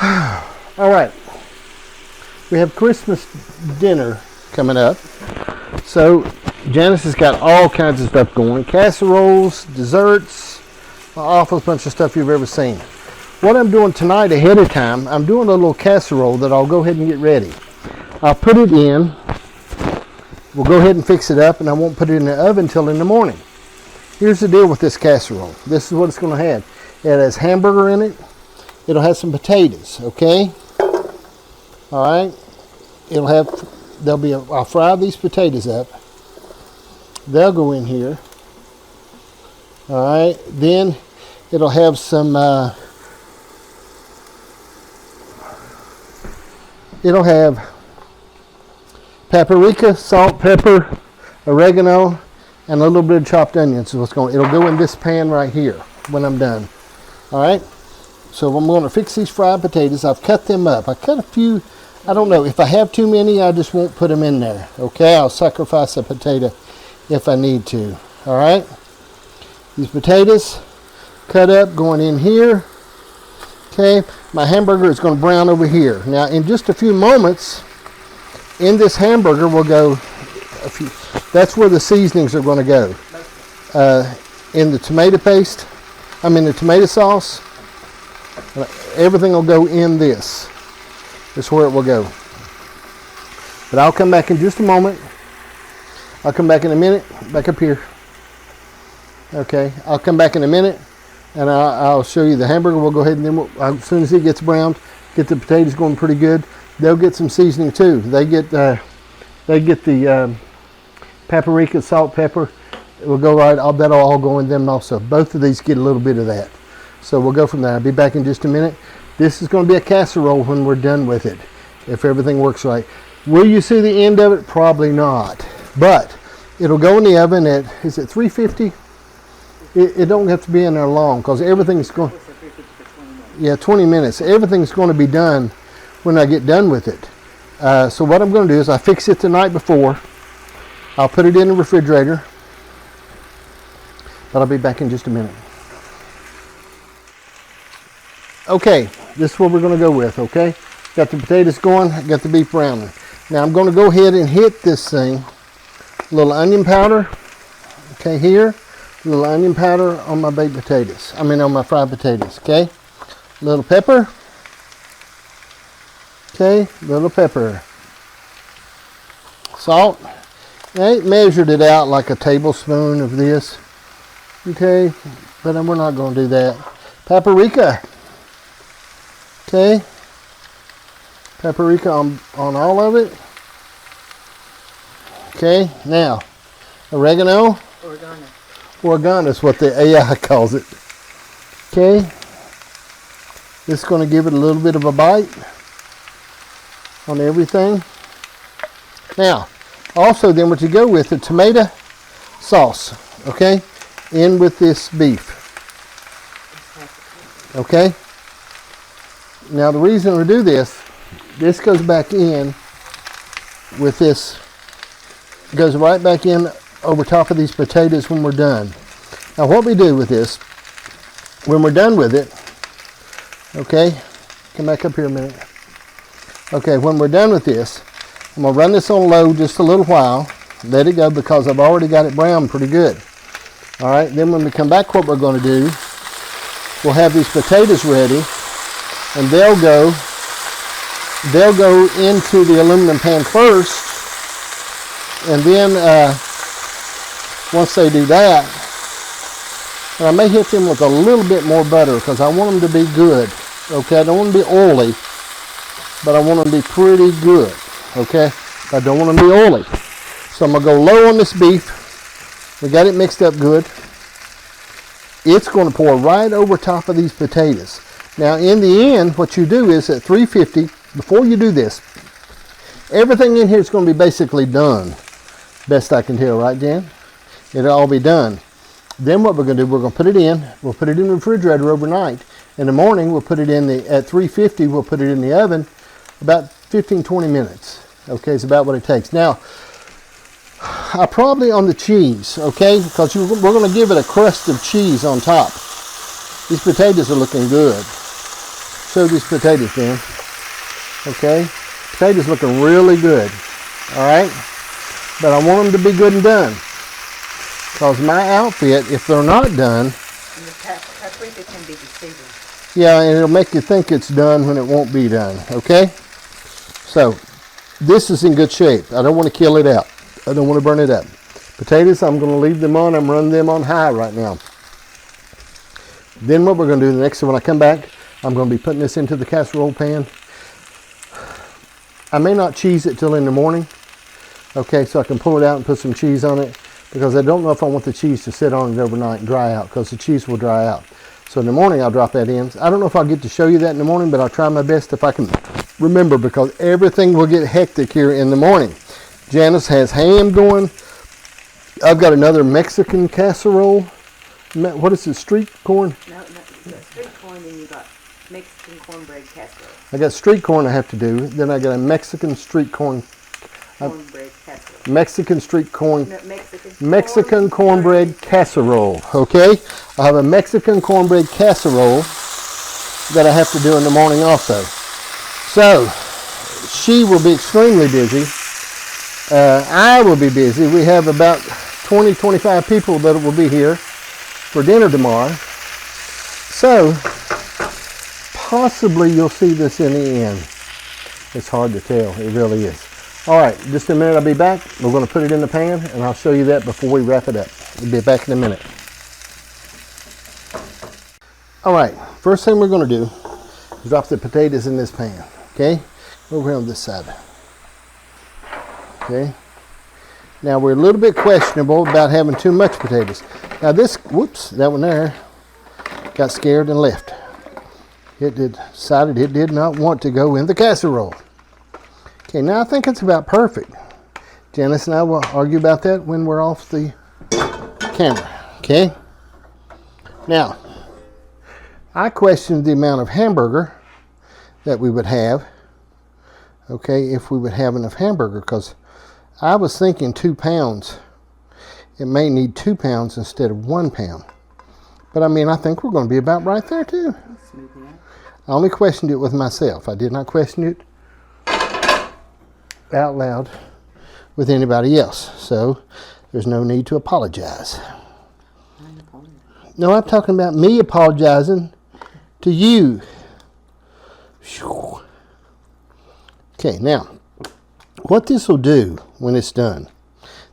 All right. We have Christmas dinner coming up. So Janice has got all kinds of stuff going. Casseroles, desserts, an awful bunch of stuff you've ever seen. What I'm doing tonight ahead of time, I'm doing a little casserole that I'll go ahead and get ready. I'll put it in. We'll go ahead and fix it up, and I won't put it in the oven until in the morning. Here's the deal with this casserole. This is what it's going to have. It has hamburger in it. It'll have some potatoes, okay? All right. I'll fry these potatoes up. They'll go in here. All right. Then it'll have some, it'll have paprika, salt, pepper, oregano, and a little bit of chopped onions. It'll go in this pan right here when I'm done. All right. So I'm going to fix these fried potatoes. I've cut them up. I cut a few. I don't know. If I have too many, I just won't put them in there. Okay, I'll sacrifice a potato if I need to. All right. These potatoes cut up going in here. Okay, my hamburger is going to brown over here. Now, in just a few moments, in this hamburger will go that's where the seasonings are going to go. In the tomato paste, the tomato sauce, everything will go in this. That's where it will go. But I'll come back in just a moment. I'll come back in a minute, back up here. Okay, I'll come back in a minute, and I'll show you the hamburger. We'll go ahead and then as soon as it gets browned, get the potatoes going pretty good. They'll get some seasoning too. They get the paprika, salt, pepper. It will go right. That'll all go in them also. Both of these get a little bit of that. So we'll go from there. I'll be back in just a minute. This is going to be a casserole when we're done with it, if everything works right. Will you see the end of it? Probably not. But it'll go in the oven at, is it 350? It don't have to be in there long because everything's going. Yeah, 20 minutes. Everything's going to be done when I get done with it. So what I'm going to do is I fix it the night before. I'll put it in the refrigerator. But I'll be back in just a minute. Okay, this is what we're going to go with, okay? Got the potatoes going, got the beef browning. Now I'm going to go ahead and hit this thing. A little onion powder, okay, here. A little onion powder on my baked potatoes. On my fried potatoes, okay? A little pepper. Okay, little pepper. Salt. I ain't measured it out like a tablespoon of this. Okay, but we're not going to do that. Paprika. Okay. Paprika on all of it. Okay, now, oregano. Oregano is what the AI calls it. Okay. This is going to give it a little bit of a bite on everything. Now, also then what you go with, the tomato sauce, okay, in with this beef. Okay. Now the reason we do this goes back in with this, goes right back in over top of these potatoes when we're done. Now what we do with this, when we're done with it, okay, come back up here a minute. Okay, when we're done with this, I'm going to run this on low just a little while, let it go because I've already got it browned pretty good. All right, then when we come back, what we're going to do, we'll have these potatoes ready, and they'll go into the aluminum pan first, and then once they do that, and I may hit them with a little bit more butter because I want them to be good. Okay, I don't want them to be oily, but I want them to be pretty good. Okay, I don't want them to be oily. So I'm going to go low on this beef. We got it mixed up good. It's going to pour right over top of these potatoes. Now in the end, what you do is at 350, before you do this, everything in here is going to be basically done. Best I can tell, right, Jan? It'll all be done. Then what we're going to do, we're going to put it in. We'll put it in the refrigerator overnight. In the morning, we'll put it in at 350. We'll put it in the oven about 15-20 minutes. Okay, it's about what it takes. Now, I probably on the cheese, okay, because we're going to give it a crust of cheese on top. These potatoes are looking good. show these potatoes then. Okay, potatoes looking really good. All right, but I want them to be good and done. Because my outfit, if they're not done, And the paprika can be deceiving. yeah, and it'll make you think it's done when it won't be done. Okay, so this is in good shape. I don't want to kill it out. I don't want to burn it up. Potatoes, I'm going to leave them on. I'm running them on high right now. Then what we're going to do the next time when I come back, I'm going to be putting this into the casserole pan. I may not cheese it till in the morning. Okay, so I can pull it out and put some cheese on it, because I don't know if I want the cheese to sit on it overnight and dry out, because the cheese will dry out. So in the morning I'll drop that in. I don't know if I'll get to show you that in the morning, but I'll try my best if I can remember, because everything will get hectic here in the morning. Janice has ham going. I've got another Mexican casserole. What is it, street corn? No, you got street corn and you got Mexican cornbread casserole. I got street corn I have to do. Then I got a Mexican street corn. Cornbread casserole. Mexican street corn. No, Mexican cornbread casserole. Okay? I have a Mexican cornbread casserole that I have to do in the morning also. So, she will be extremely busy. I will be busy. We have about 20, 25 people that will be here for dinner tomorrow. So, possibly you'll see this in the end. It's hard to tell. It really is. All right, just a minute. I'll be back. We're going to put it in the pan, and I'll show you that before we wrap it up. We'll be back in a minute. All right, first thing we're going to do is drop the potatoes in this pan. Okay, over here on this side. Okay. Now we're a little bit questionable about having too much potatoes. Now this, whoops, that one there got scared and left. It decided it did not want to go in the casserole. Okay, now I think it's about perfect. Janice and I will argue about that when we're off the camera. Okay. Now, I questioned the amount of hamburger that we would have. Okay, if we would have enough hamburger, because I was thinking 2 pounds. It may need 2 pounds instead of 1 pound. But I mean, I think we're going to be about right there too. I only questioned it with myself. I did not question it out loud with anybody else. So there's no need to apologize. No, I'm talking about me apologizing to you. Okay, now, what this will do when it's done,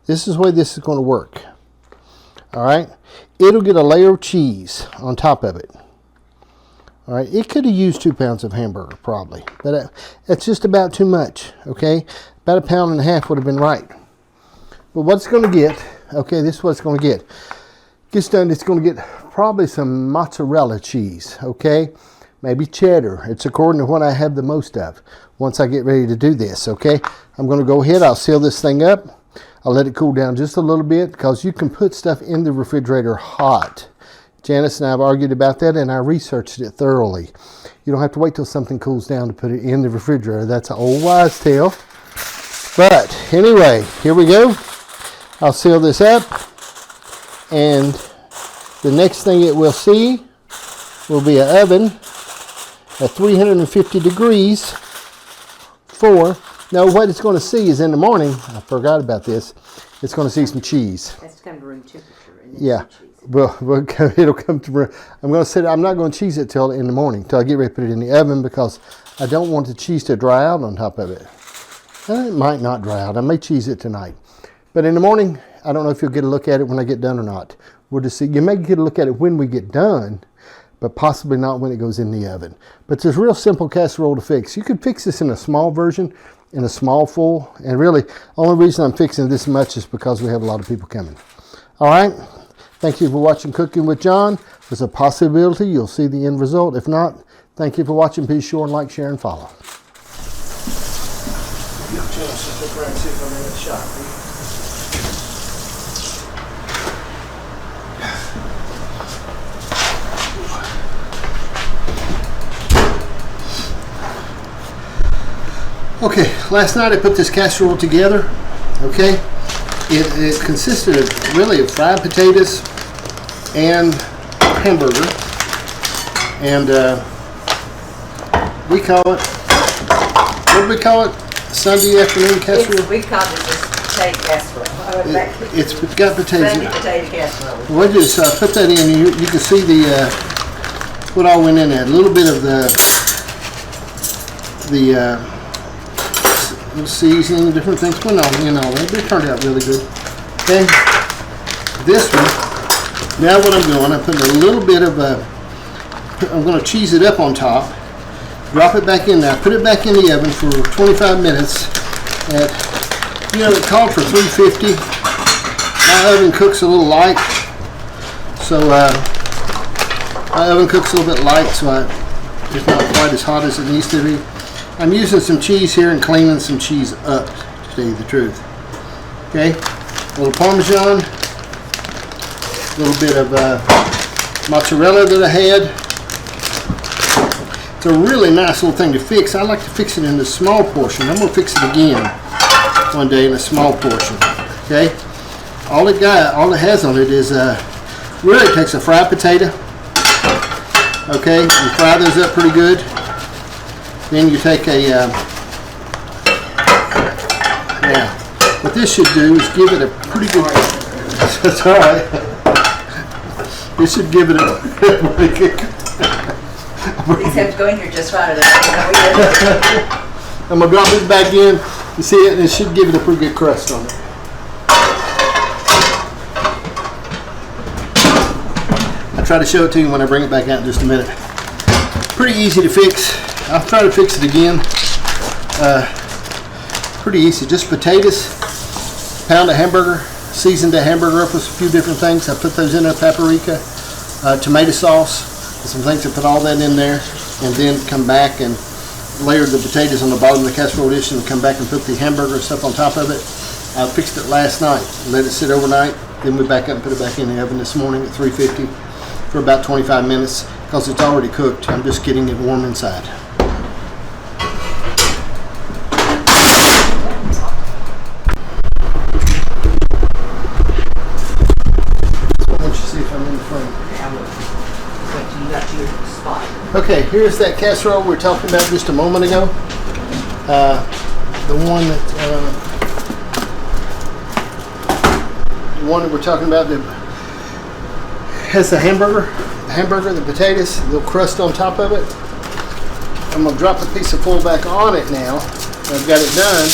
this is the way this is going to work. All right, it'll get a layer of cheese on top of it. All right, it could have used 2 pounds of hamburger probably, but it's just about too much. Okay, about 1.5 pounds would have been right. But what it's going to get, okay, this is what it's going to get. Gets done, it's going to get probably some mozzarella cheese. Okay, maybe cheddar. It's according to what I have the most of. Once I get ready to do this, okay, I'm going to go ahead. I'll seal this thing up. I'll let it cool down just a little bit, because you can put stuff in the refrigerator hot. Janice and I have argued about that, and I researched it thoroughly. You don't have to wait till something cools down to put it in the refrigerator. That's an old wives' tale. But anyway, here we go. I'll seal this up, and the next thing it will see will be an oven at 350 degrees for, now what it's going to see is in the morning, I forgot about this, it's going to see some cheese. That's come to room temperature. And Yeah, well, it'll come to room. I'm going to set it, I'm not going to cheese it till in the morning, till I get ready to put it in the oven, because I don't want the cheese to dry out on top of it. It might not dry out. I may cheese it tonight. But in the morning, I don't know if you'll get a look at it when I get done or not. We'll just see. You may get a look at it when we get done, but possibly not when it goes in the oven. But it's a real simple casserole to fix. You could fix this in a small version, in a small full, and really, the only reason I'm fixing this much is because we have a lot of people coming. All right? Thank you for watching Cooking with John. There's a possibility you'll see the end result. If not, thank you for watching. Be sure and like, share, and follow. Okay, last night I put this casserole together. Okay, it consisted of really of fried potatoes and hamburger, and We call it, what do we call it? Sunday afternoon casserole? We call it just potato casserole. It's got potatoes in Sunday it. potato casserole. We'll just put that in. You can see the what all went in there. A little bit of the little seasoning, different things went on. You know, they turned out really good. Okay, this one. Now what I'm doing, I'm putting a little bit of I'm going to cheese it up on top. Drop it back in there. Put it back in the oven for 25 minutes. At, you know, it called for 350. My oven cooks a little light, so my oven cooks a little bit light, so it's not quite as hot as it needs to be. I'm using some cheese here and cleaning some cheese up, to tell you the truth. Okay, a little Parmesan, a little bit of mozzarella that I had. It's a really nice little thing to fix. I like to fix it in the small portion. I'm going to fix it again one day in a small portion. Okay, all it has on it is really it takes a fried potato. Okay, you fry those up pretty good. Then you take a now what this should do is give it a pretty good. That's all right. This should give it a pretty good. These have to go in here just right. I'm going to drop this back in. You see it, and it should give it a pretty good crust on it. I'll try to show it to you when I bring it back out in just a minute. Pretty easy to fix. I'll try to fix it again. Pretty easy. Just potatoes, pound of hamburger, seasoned the hamburger up with a few different things. I put those in there, paprika, tomato sauce, and some things. I put all that in there, and then come back and layer the potatoes on the bottom of the casserole dish and come back and put the hamburger and stuff on top of it. I fixed it last night, let it sit overnight, then we back up and put it back in the oven this morning at 350 for about 25 minutes because it's already cooked. I'm just getting it warm inside. I want you to see if I'm in the frame. You got your spot. Okay, here's that casserole we were talking about just a moment ago. The one we're talking about that has the hamburger, the potatoes, the little crust on top of it. I'm gonna drop a piece of foil back on it now. I've got it done.